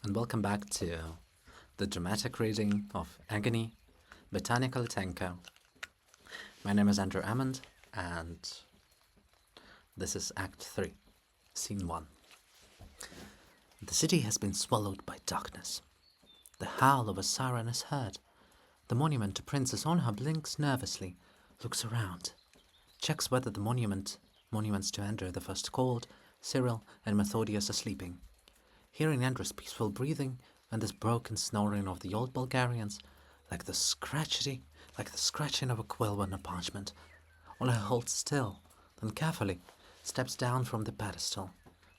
and welcome back to the dramatic reading of Agony by Tania Kalytenko. My name is Andrew Ammond, and this is Act 3, Scene 1. The city has been swallowed by darkness. The howl of a siren is heard. The monument to Princess Olha blinks nervously, looks around, checks whether the monuments to Andrew the First called, Cyril, and Methodius are sleeping. Hearing Andrew's peaceful breathing and this broken snoring of the old Bulgarians, like the scratching of a quill on a parchment, Olha holds still, then carefully steps down from the pedestal,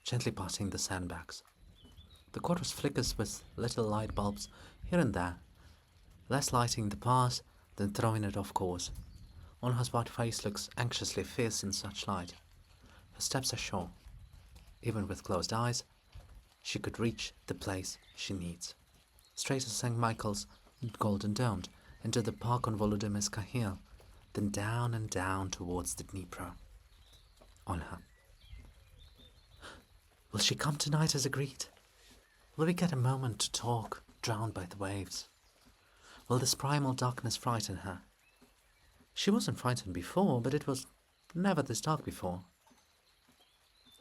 gently passing the sandbags. The quarters flickers with little light bulbs here and there, less lighting the pass than throwing it off course. Olha's white face looks anxiously fierce in such light. Her steps are sure. Even with closed eyes, she could reach the place she needs. Straight as St. Michael's golden domed, into the park on Volodymyrska Hill, then down and down towards the Dnipro. Olha. Will she come tonight as agreed? Will we get a moment to talk, drowned by the waves? Will this primal darkness frighten her? She wasn't frightened before, but it was never this dark before.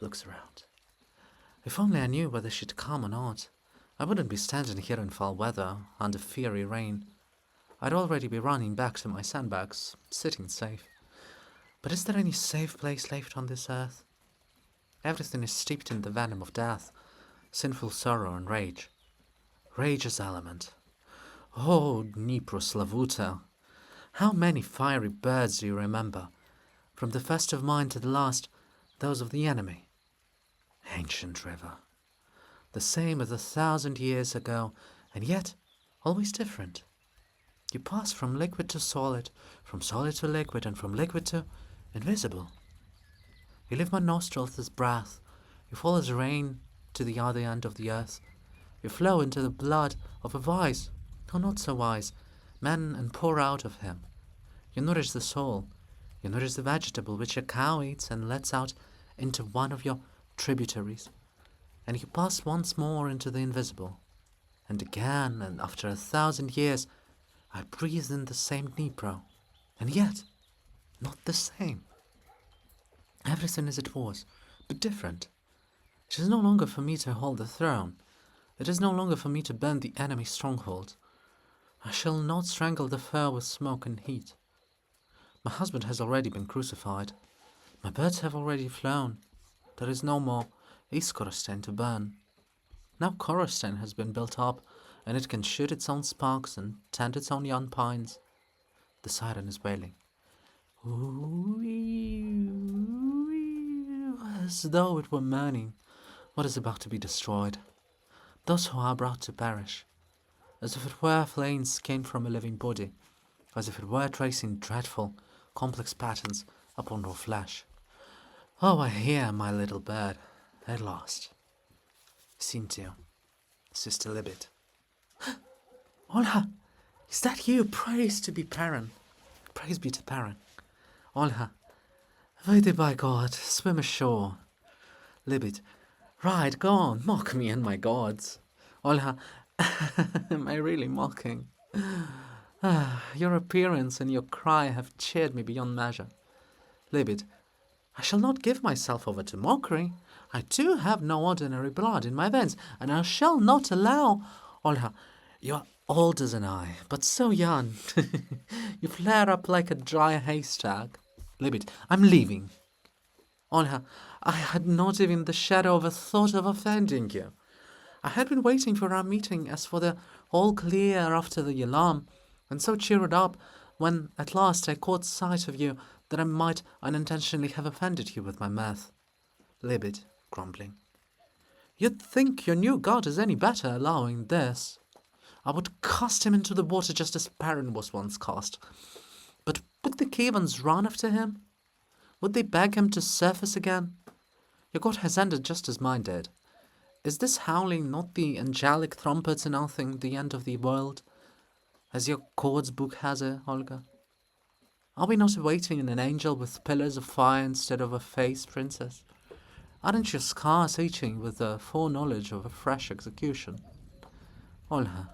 Looks around. If only I knew whether she'd come or not, I wouldn't be standing here in foul weather, under fiery rain. I'd already be running back to my sandbags, sitting safe. But is there any safe place left on this earth? Everything is steeped in the venom of death, sinful sorrow and rage. Rage's element. Oh, Dnipro Slavuta! How many fiery birds do you remember? From the first of mine to the last, those of the enemy. Ancient river. The same as 1,000 years ago, and yet always different. You pass from liquid to solid, from solid to liquid, and from liquid to invisible. You leave my nostrils as breath, you fall as rain to the other end of the earth. You flow into the blood of a wise, or not so wise, man and pour out of him. You nourish the soul, you nourish the vegetable which a cow eats and lets out into one of your tributaries, and you pass once more into the invisible. And again, and after 1,000 years, I breathe in the same Dnipro, and yet not the same. Everything as it was, but different. It is no longer for me to hold the throne. It is no longer for me to burn the enemy's stronghold. I shall not strangle the fire with smoke and heat. My husband has already been crucified. My birds have already flown. There is no more Korostan to burn. Now Korostan has been built up, and it can shoot its own sparks and tend its own young pines. The siren is wailing, as though it were mourning what is about to be destroyed, those who are about to perish, as if it were flames came from a living body, as if it were tracing dreadful, complex patterns upon raw flesh. Oh, I hear my little bird, at last. Scene 2. Sister Lybid. Olha, is that you? Praise to be Perrin. Praise be to Perrin. Olha, Vede by God, swim ashore. Lybid, right, go on, mock me and my gods. Olha, am I really mocking? Your appearance and your cry have cheered me beyond measure. Lybid, I shall not give myself over to mockery. I too have no ordinary blood in my veins, and I shall not allow... Olha, you are older than I, but so young. You flare up like a dry haystack. Lybid, I'm leaving. Olha, I had not even the shadow of a thought of offending you. I had been waiting for our meeting as for the all clear after the alarm, and so cheered up when at last I caught sight of you that I might unintentionally have offended you with my mirth. Lybid, grumbling. You'd think your new god is any better allowing this. I would cast him into the water just as Perrin was once cast. But would the Kyivans run after him? Would they beg him to surface again? Your god has ended just as mine did. Is this howling not the angelic trumpets announcing the end of the world, as your chord's book has it, Olga? Are we not awaiting an angel with pillars of fire instead of a face, princess? Aren't your scars itching with the foreknowledge of a fresh execution? Olha.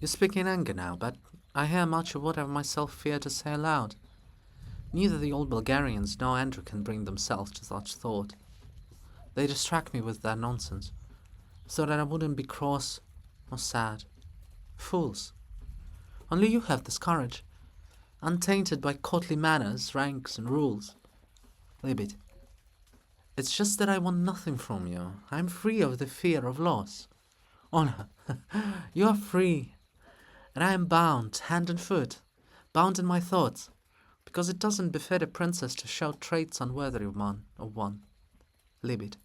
You speak in anger now, but I hear much of what I myself fear to say aloud. Neither the old Bulgarians nor Andrew can bring themselves to such thought. They distract me with their nonsense, so that I wouldn't be cross or sad. Fools. Only you have this courage, untainted by courtly manners, ranks, and rules. Lybid, it's just that I want nothing from you. I am free of the fear of loss. Olha, you are free, and I am bound, hand and foot, bound in my thoughts, because it doesn't befit a princess to show traits unworthy of one. Lybid,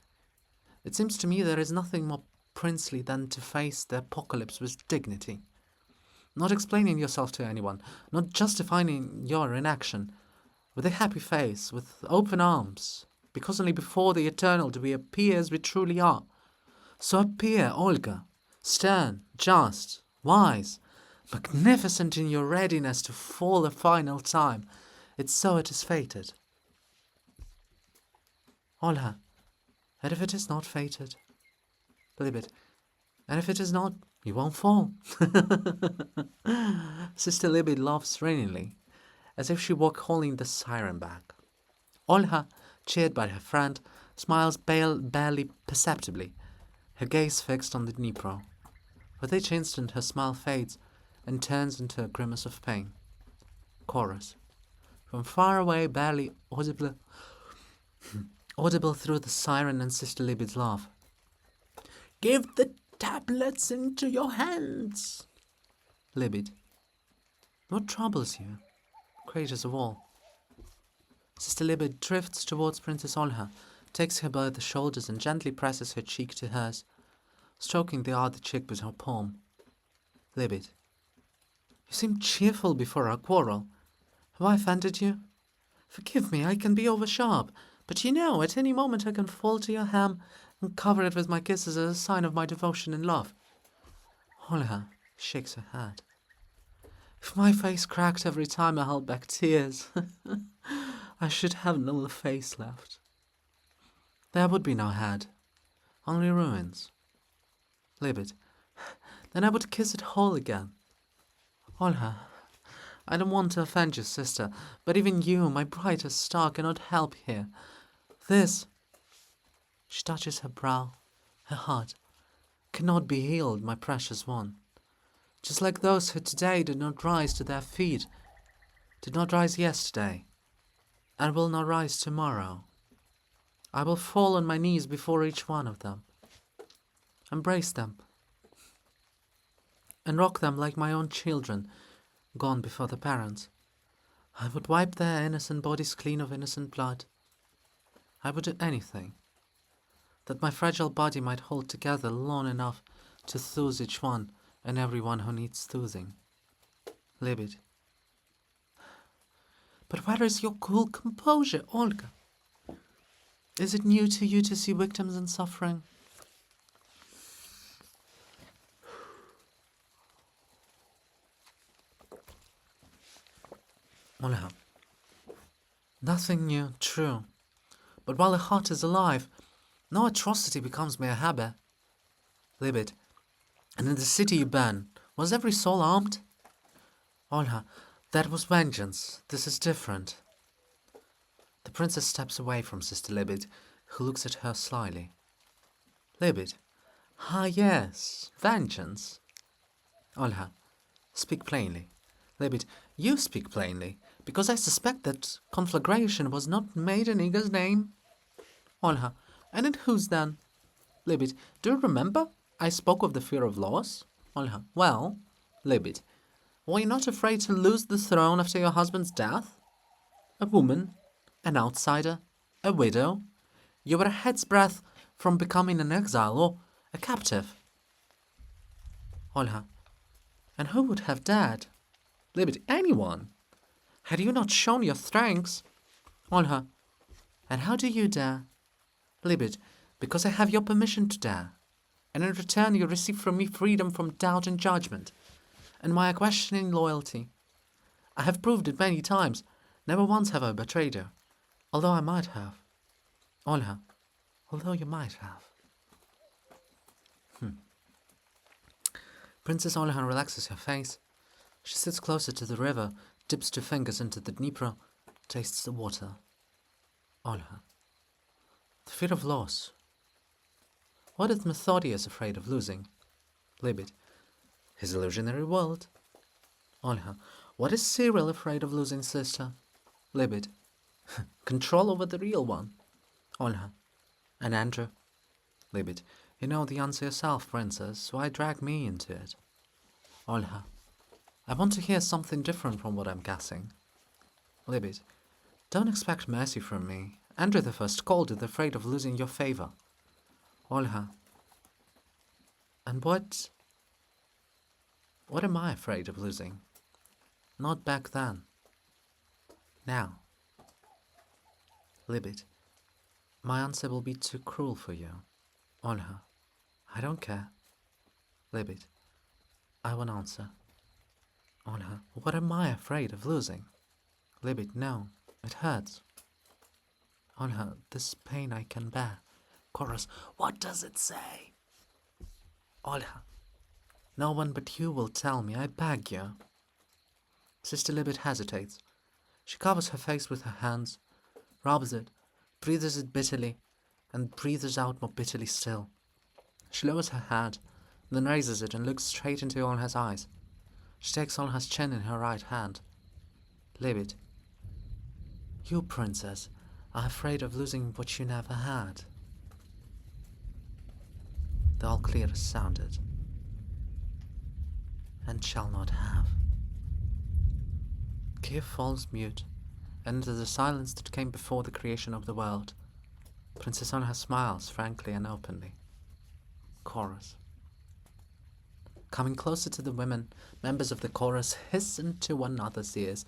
it seems to me there is nothing more princely than to face the apocalypse with dignity. Not explaining yourself to anyone, not justifying your inaction, with a happy face, with open arms, because only before the eternal do we appear as we truly are. So appear, Olga, stern, just, wise, magnificent in your readiness to fall a final time. It's so it is fated. Olha, and if it is not fated? Lybid, and if it is not, you won't fall. Sister Lybid laughs ringingly, as if she were calling the siren back. Olha, cheered by her friend, smiles barely perceptibly, her gaze fixed on the Dnipro. With each instant her smile fades and turns into a grimace of pain. Chorus. From far away, barely audible through the siren and Sister Lybid's laugh. Give the tablets into your hands. Lybid. What troubles you? Greatest of all. Sister Lybid drifts towards Princess Olha, takes her by the shoulders and gently presses her cheek to hers, stroking the other cheek with her palm. Lybid. You seem cheerful before our quarrel. Have I offended you? Forgive me, I can be over-sharp, but you know, at any moment I can fall to your ham and cover it with my kisses as a sign of my devotion and love. Olha shakes her head. If my face cracked every time I held back tears, I should have no face left. There would be no head, only ruins. Lybid, then I would kiss it whole again. Olha, I don't want to offend you, sister, but even you, my brightest star, cannot help here. This, she touches her brow, her heart, cannot be healed, my precious one. Just like those who today did not rise to their feet, did not rise yesterday, and will not rise tomorrow. I will fall on my knees before each one of them, embrace them, and rock them like my own children, gone before the parents. I would wipe their innocent bodies clean of innocent blood. I would do anything, that my fragile body might hold together long enough to soothe each one and every one who needs soothing. Lybid. But where is your cool composure, Olga? Is it new to you to see victims in suffering? Olha, nothing new, true. But while the heart is alive, no atrocity becomes mere habit. Lybid, and in the city you burn, was every soul armed? Olha, that was vengeance. This is different. The princess steps away from Sister Lybid, who looks at her slyly. Lybid, ah yes, vengeance. Olha, speak plainly. Lybid, you speak plainly, because I suspect that conflagration was not made in Igor's name. Olha, and in whose then? Lybid, do you remember? I spoke of the fear of loss. Olha, well, Lybid, were you not afraid to lose the throne after your husband's death? A woman, an outsider, a widow. You were a head's breadth from becoming an exile or a captive. Olha, and who would have dared? Lybid, anyone. Had you not shown your strengths? Olha, and how do you dare? Lybid, because I have your permission to dare, and in return you receive from me freedom from doubt and judgment, and my unquestioning loyalty. I have proved it many times. Never once have I betrayed you, although I might have. Olha, although you might have. Princess Olha relaxes her face. She sits closer to the river, dips 2 fingers into the Dnipro, tastes the water. Olha. The fear of loss. What if Methodius afraid of losing? Lybid. His illusionary world. Olha. What is Cyril afraid of losing, sister? Lybid. Control over the real one. Olha. And Andrew? Lybid. You know the answer yourself, princess. Why drag me into it? Olha. I want to hear something different from what I'm guessing. Lybid. Don't expect mercy from me. Andrew the First called it afraid of losing your favor. Olha. And what am I afraid of losing? Not back then. Now. Lybid. My answer will be too cruel for you. Olha. I don't care. Lybid. I won't answer. Olha. What am I afraid of losing? Lybid. No. It hurts. Olha. This pain I can bear. Chorus. What does it say? Olha. No one but you will tell me, I beg you. Sister Lybid hesitates. She covers her face with her hands, rubs it, breathes it bitterly, and breathes out more bitterly still. She lowers her head, then raises it and looks straight into Olha's eyes. She takes Olha's chin in her right hand. Lybid. You, princess, are afraid of losing what you never had. The all clear is sounded, and shall not have. Kyiv falls mute, and into the silence that came before the creation of the world, Princess Olha smiles frankly and openly. Chorus. Coming closer to the women, members of the chorus hiss into one another's ears.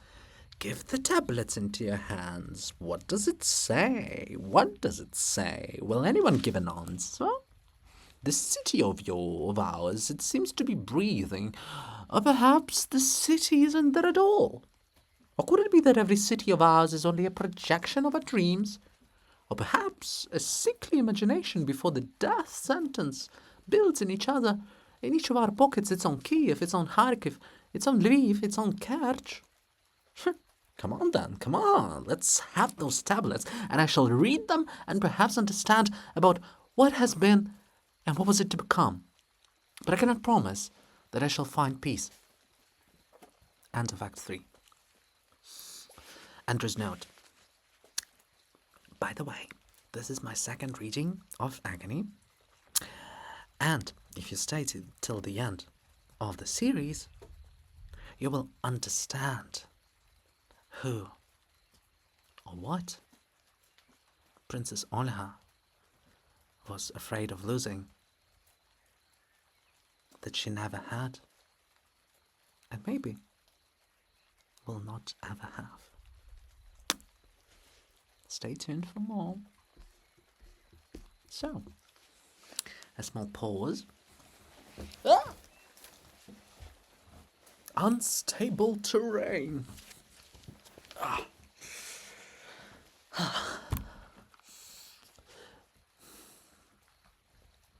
Give the tablets into your hands. What does it say? What does it say? Will anyone give an answer? The city of ours, it seems to be breathing. Or perhaps the city isn't there at all. Or could it be that every city of ours is only a projection of our dreams? Or perhaps a sickly imagination before the death sentence builds in each of our pockets its own Kyiv, its own Kharkiv, its own Lviv, its own Kerch. Come on then, come on, let's have those tablets, and I shall read them and perhaps understand about what has been and what was it to become. But I cannot promise that I shall find peace. End of Act 3. Andrew's note. By the way, this is my second reading of Agony, and if you stay till the end of the series, you will understand who or what Princess Olha was afraid of losing that she never had, and maybe will not ever have. Stay tuned for more. So, a small pause. Unstable terrain.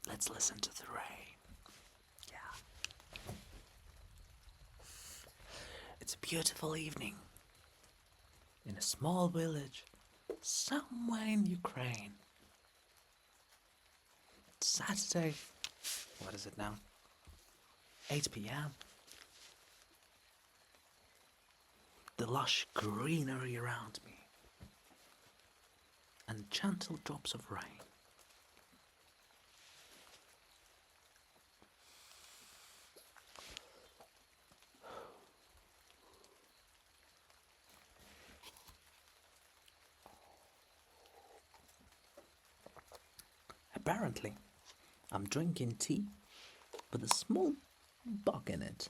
Let's listen to the rain. Yeah. It's a beautiful evening in a small village somewhere in Ukraine. It's Saturday. What is it now? 8 p.m. The lush greenery around me, and gentle drops of rain. Apparently, I'm drinking tea with a small bug in it.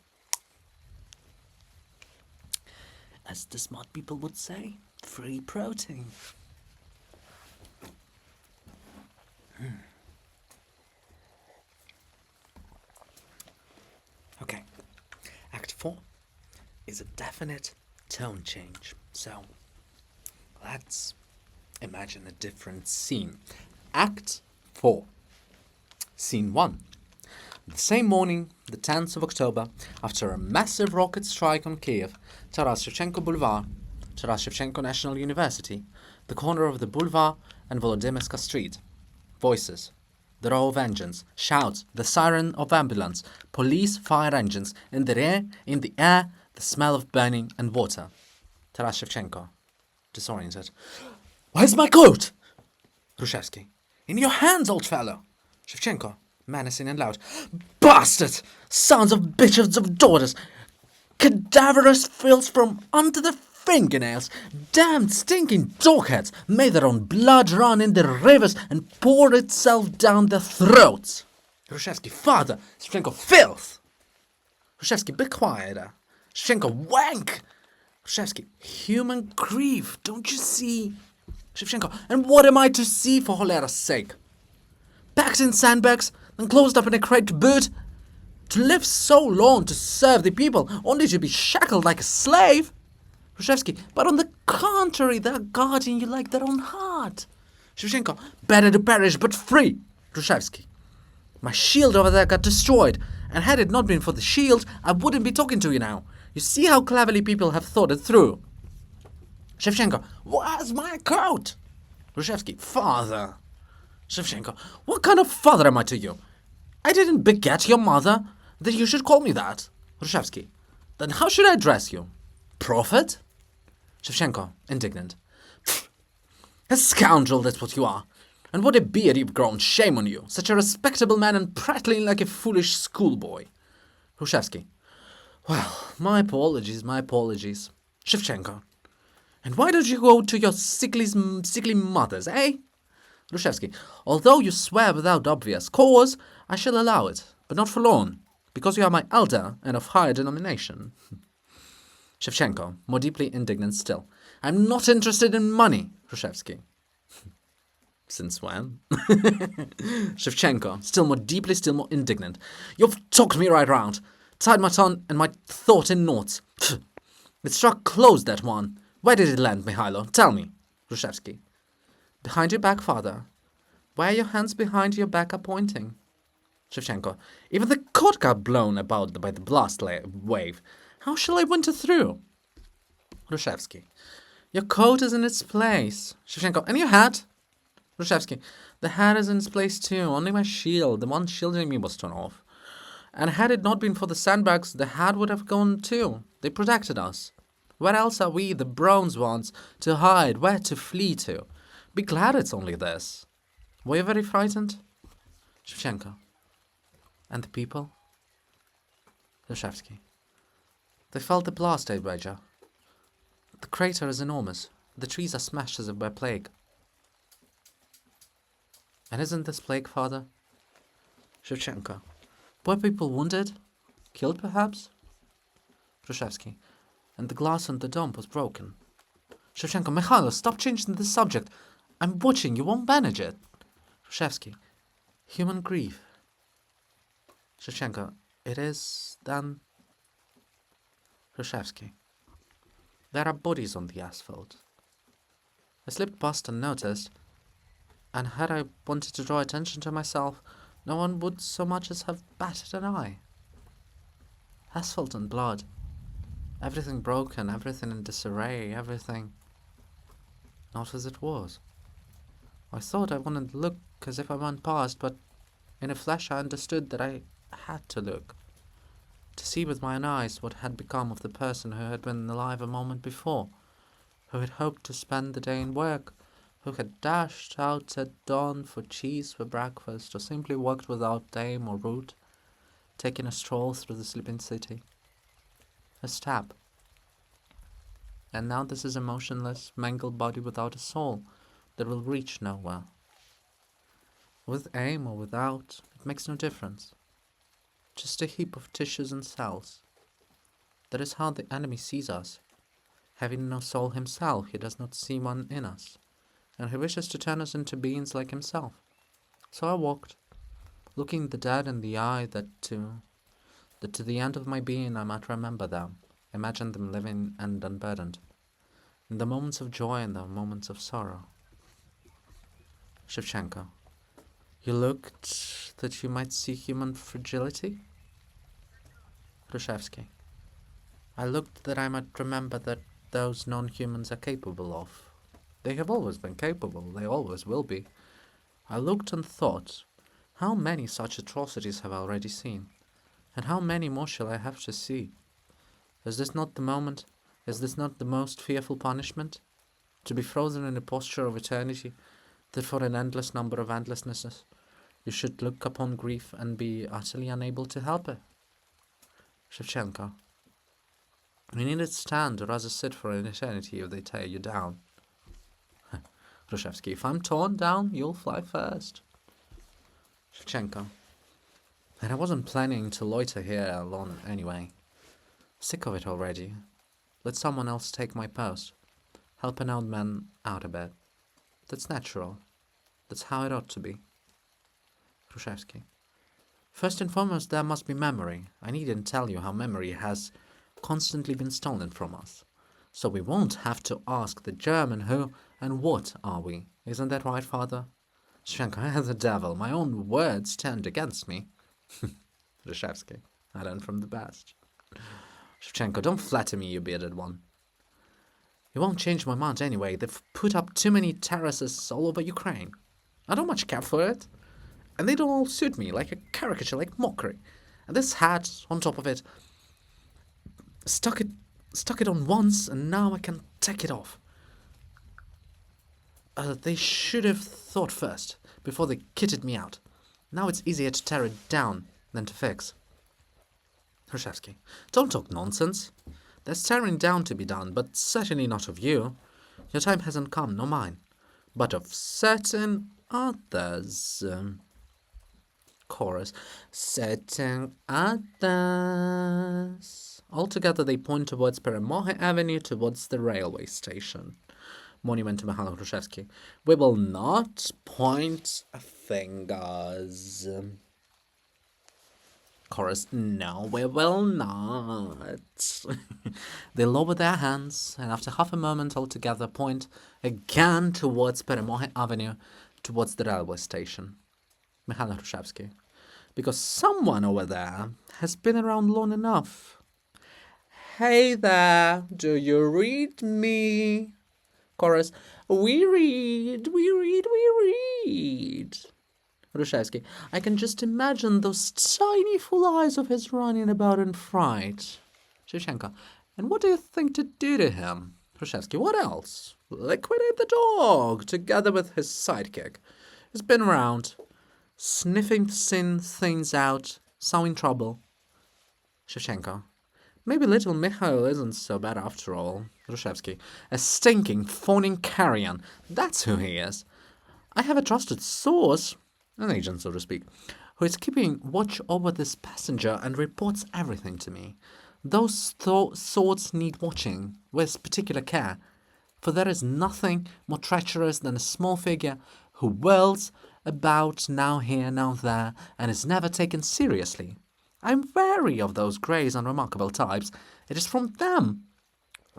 As the smart people would say, free protein. Okay, Act 4 is a definite tone change. So, let's imagine a different scene. Act 4. Scene 1. The same morning, the 10th of October, after a massive rocket strike on Kyiv, Taras Shevchenko Boulevard, Taras Shevchenko National University, the corner of the boulevard and Volodymyrska Street. Voices, the roar of engines, shouts, the siren of ambulance, police, fire engines, in the air, the smell of burning and water. Taras Shevchenko, disoriented. Where's my coat? Hrushevsky. In your hands, old fellow. Shevchenko, menacing and loud. Bastard! Sons of bitches of daughters! Cadaverous filth from under the fingernails! Damned stinking dogheads made their own blood run in the rivers and poured itself down their throats! Hrushevsky, father! Shevchenko, filth! Hrushevsky, be quieter! Shevchenko, wank! Hrushevsky, human grief, don't you see? Shevchenko, and what am I to see for Holera's sake? Packed in sandbags, and closed up in a crate to boot? To live so long to serve the people, only to be shackled like a slave? Hrushevsky, but on the contrary, they are guarding you like their own heart. Shevchenko, better to perish but free. Hrushevsky, my shield over there got destroyed, and had it not been for the shield, I wouldn't be talking to you now. You see how cleverly people have thought it through. Shevchenko, where's my coat? Hrushevsky, father. Shevchenko, what kind of father am I to you? I didn't beget your mother, that you should call me that. Hrushevsky, then how should I address you? Prophet? Shevchenko, indignant. A scoundrel, that's what you are. And what a beard you've grown, shame on you. Such a respectable man and prattling like a foolish schoolboy. Hrushevsky, well, my apologies. Shevchenko, and why don't you go to your sickly mothers, eh? Hrushevsky, although you swear without obvious cause, I shall allow it, but not for long, because you are my elder and of higher denomination. Shevchenko, more deeply indignant still. I'm not interested in money, Hrushevsky. Since when? Shevchenko, still more deeply, still more indignant. You've talked me right round, tied my tongue and my thought in knots. It struck close, that one. Where did it land, Mihailo? Tell me. Hrushevsky. Behind your back, father. Why are your hands behind your back are pointing? Shevchenko. Even the coat got blown about by the blast wave. How shall I winter through? Hrushevsky. Your coat is in its place. Shevchenko. And your hat? Hrushevsky. The hat is in its place too. Only my shield, the one shielding me, was torn off. And had it not been for the sandbags, the hat would have gone too. They protected us. Where else are we, the bronze ones, to hide, where to flee to? Be glad it's only this. Were you very frightened? Shevchenko. And the people? Hrushevsky. They felt the blast, I wager. The crater is enormous. The trees are smashed as if by plague. And isn't this plague, father? Shevchenko. Were people wounded? Killed, perhaps? Hrushevsky. And the glass on the dome was broken. Shevchenko. Mihailo, stop changing the subject. I'm watching. You won't manage it. Hrushevsky. Human grief. Shevchenko. It is, then... Hrushevsky. There are bodies on the asphalt. I slipped past unnoticed, and had I wanted to draw attention to myself, no one would so much as have batted an eye. Asphalt and blood. Everything broken, everything in disarray, everything not as it was. I thought I wouldn't look as if I went past, but in a flash I understood that I had to look, to see with my own eyes what had become of the person who had been alive a moment before, who had hoped to spend the day in work, who had dashed out at dawn for cheese for breakfast, or simply walked without aim or route, taking a stroll through the sleeping city. A stab. And now this is a motionless, mangled body without a soul that will reach nowhere. With aim or without, it makes no difference. Just a heap of tissues and cells. That is how the enemy sees us. Having no soul himself, he does not see one in us, and he wishes to turn us into beings like himself. So I walked, looking the dead in the eye, that to the end of my being I might remember them, imagine them living and unburdened, in the moments of joy and the moments of sorrow. Shevchenko. You looked that you might see human fragility? Hrushevsky. I looked that I might remember that those non-humans are capable of. They have always been capable, they always will be. I looked and thought, how many such atrocities have I already seen? And how many more shall I have to see? Is this not the moment? Is this not the most fearful punishment? To be frozen in a posture of eternity, that for an endless number of endlessnesses, you should look upon grief and be utterly unable to help it. Shevchenko. You needn't stand or rather sit for an eternity if they tear you down. Hrushevsky. If I'm torn down, you'll fly first. Shevchenko. And I wasn't planning to loiter here alone anyway. Sick of it already. Let someone else take my post. Help an old man out a bit. That's natural. That's how it ought to be. Hrushevsky. First and foremost, there must be memory. I needn't tell you how memory has constantly been stolen from us. So we won't have to ask the German who and what are we. Isn't that right, Father? Shevchenko, the devil, my own words turned against me. Hrushevsky. I learned from the best. Shevchenko, don't flatter me, you bearded one. It won't change my mind anyway. They've put up too many terraces all over Ukraine. I don't much care for it. And they don't all suit me, like a caricature, like mockery. And this hat, on top of it, stuck it on once, and now I can take it off. They should have thought first, before they kitted me out. Now it's easier to tear it down than to fix. Hrushevsky. Don't talk nonsense. There's tearing down to be done, but certainly not of you. Your time hasn't come, nor mine. But of certain others. Chorus. Certain others. Altogether they point towards Peremohe Avenue, towards the railway station. Monument to Mikhail Hrushevsky. We will not point fingers. Chorus. No, we will not. They lower their hands, and after half a moment altogether point again towards Peremohe Avenue, towards the railway station. Mikhail Hrushevsky. Because someone over there has been around long enough. Hey there, do you read me? Chorus. We read. Hrushevsky. I can just imagine those tiny full eyes of his running about in fright. Shevchenko. And what do you think to do to him? Hrushevsky. What else? Liquidate the dog, together with his sidekick. He's been around, sniffing things out, sowing trouble. Shevchenko. Maybe little Mikhail isn't so bad after all. Hrushevsky. A stinking, phoning carrion. That's who he is. I have a trusted source, an agent, so to speak, who is keeping watch over this passenger and reports everything to me. Those swords need watching with particular care, for there is nothing more treacherous than a small figure who whirls about now here, now there, and is never taken seriously. I am wary of those greys and remarkable types. It is from them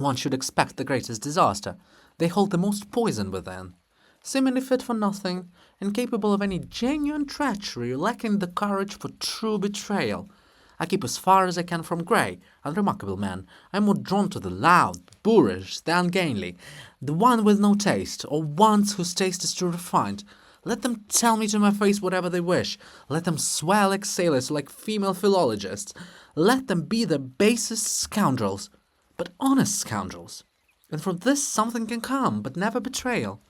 one should expect the greatest disaster. They hold the most poison within. Seemingly fit for nothing, incapable of any genuine treachery, lacking the courage for true betrayal. I keep as far as I can from grey, unremarkable men. I am more drawn to the loud, boorish, the ungainly, the one with no taste, or ones whose taste is too refined. Let them tell me to my face whatever they wish. Let them swear like sailors, like female philologists. Let them be the basest scoundrels, but honest scoundrels. And from this something can come, but never betrayal.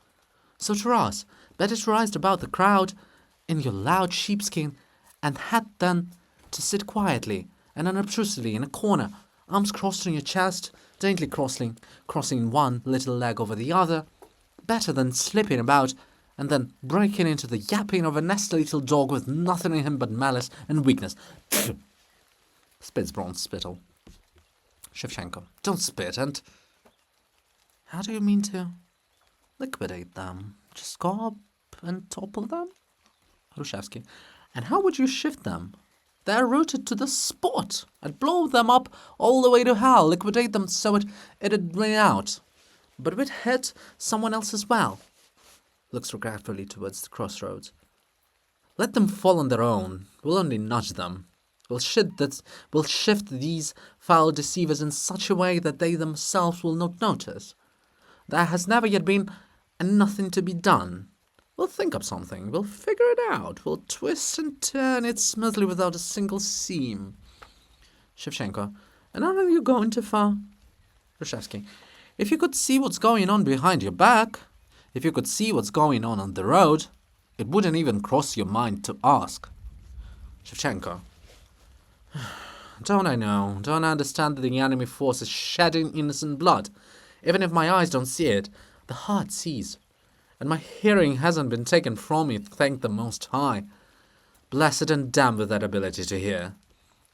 So Taras, better to rise about the crowd in your loud sheepskin, and had then to sit quietly and unobtrusively in a corner, arms crossed on your chest, daintily crossing one little leg over the other, better than slipping about and then breaking into the yapping of a nasty little dog with nothing in him but malice and weakness. Spits bronze spittle. Shevchenko. Don't spit, and how do you mean to liquidate them? Just go up and topple them? Hrushevsky. And how would you shift them? They're rooted to the spot. I'd blow them up all the way to hell, liquidate them so it'd ring out. But we'd hit someone else as well. Looks regretfully towards the crossroads. Let them fall on their own. We'll only nudge them. We'll shift these foul deceivers in such a way that they themselves will not notice. There has never yet been nothing to be done. We'll think of something. We'll figure it out. We'll twist and turn it smoothly without a single seam. Shevchenko. And aren't you going too far? Hrushevsky. If you could see what's going on behind your back, if you could see what's going on the road, it wouldn't even cross your mind to ask. Shevchenko. Don't I know? Don't I understand that the enemy force is shedding innocent blood? Even if my eyes don't see it, the heart sees. And my hearing hasn't been taken from me, thank the Most High. Blessed and damned with that ability to hear.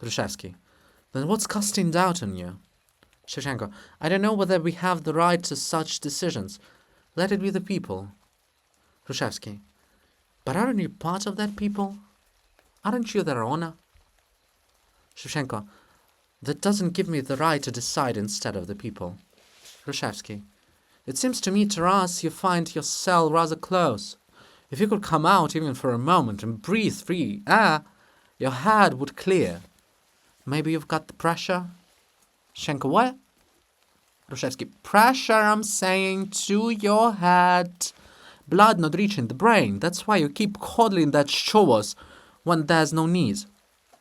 Hrushevsky. Then what's casting doubt on you? Shevchenko. I don't know whether we have the right to such decisions. Let it be the people. Hrushevsky. But aren't you part of that people? Aren't you their honor? Shevchenko. That doesn't give me the right to decide instead of the people. Hrushevsky. It seems to me, Taras, you find your cell rather close. If you could come out even for a moment and breathe free air, your head would clear. Maybe you've got the pressure? Shevchenko, what? Hrushevsky. Pressure, I'm saying, to your head. Blood not reaching the brain. That's why you keep coddling that Shchors when there's no need.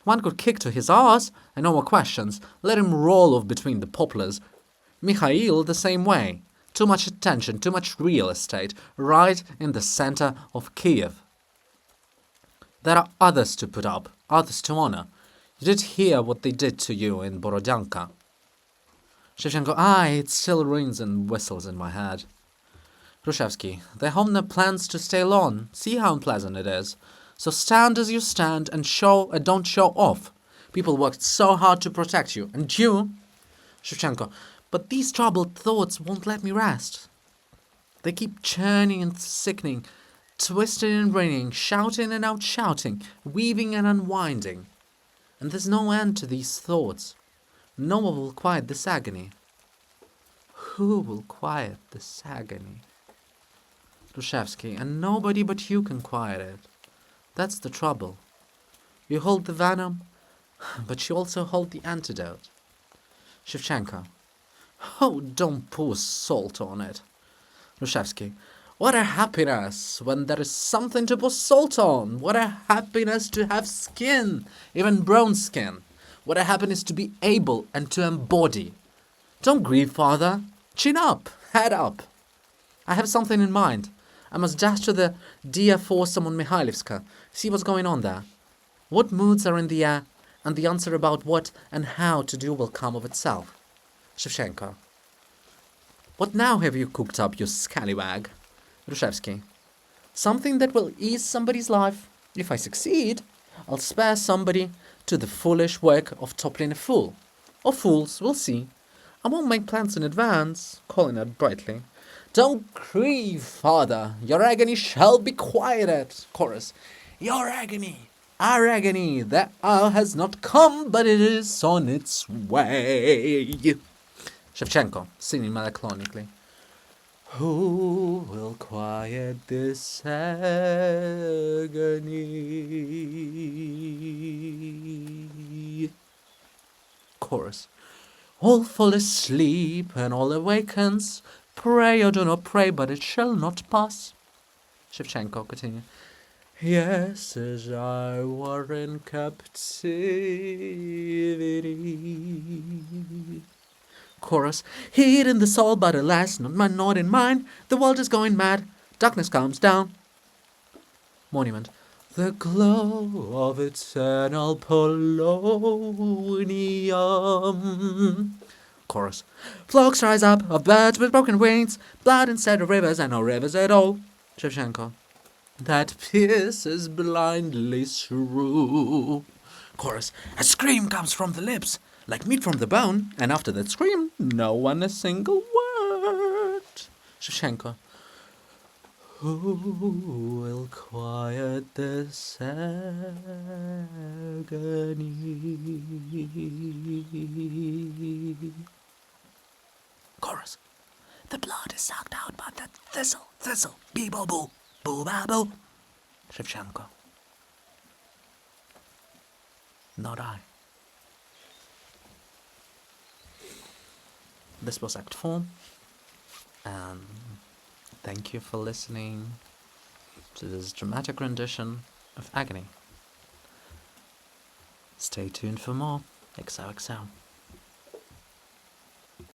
One could kick to his ass and no more questions. Let him roll off between the poplars. Mikhail the same way. Too much attention, too much real estate, right in the center of Kyiv. There are others to put up, others to honor. You did hear what they did to you in Borodyanka. Shevchenko, aye, it still rings and whistles in my head. Hrushevsky, they have no plans to stay long. See how unpleasant it is. So stand as you stand and don't show off. People worked so hard to protect you, and you... Shevchenko, but these troubled thoughts won't let me rest. They keep churning and sickening, twisting and ringing, shouting and out-shouting, weaving and unwinding. And there's no end to these thoughts. No one will quiet this agony. Who will quiet this agony? Hrushevsky, and nobody but you can quiet it. That's the trouble. You hold the venom, but you also hold the antidote. Shevchenko. Oh, don't pour salt on it. Hrushevsky. What a happiness when there is something to pour salt on. What a happiness to have skin, even brown skin. What a happiness to be able and to embody. Don't grieve, father. Chin up, head up. I have something in mind. I must dash to the Dia Foursome on Mikhailivska, see what's going on there. What moods are in the air, and the answer about what and how to do will come of itself. Shevchenko. What now have you cooked up, you scallywag? Hrushevsky. Something that will ease somebody's life. If I succeed, I'll spare somebody to the foolish work of toppling a fool. Or fools, we'll see. I won't make plans in advance, calling out brightly. Don't grieve, father. Your agony shall be quieted. Chorus. Your agony, our agony, that hour has not come, but it is on its way. Shevchenko, singing melancholically. Who will quiet this agony? Chorus. All fall asleep and all awakens. Pray or do not pray, but it shall not pass. Shevchenko, continue. Yes, as I were in captivity. Chorus. Heat in the soul, but alas, not in mine. The world is going mad. Darkness comes down. Monument. The glow of eternal polonium. Chorus. Flocks rise up of birds with broken wings, blood instead of rivers and no rivers at all. Shevchenko. That pierces blindly through. Chorus. A scream comes from the lips, like meat from the bone, and after that scream, no one a single word. Shevchenko. Who will quiet this agony? Chorus. The blood is sucked out by that thistle, bee-bo-boo, boo-ba-boo. Shevchenko. Not I. This was Act 4, and thank you for listening to this dramatic rendition of Agony. Stay tuned for more. XOXO.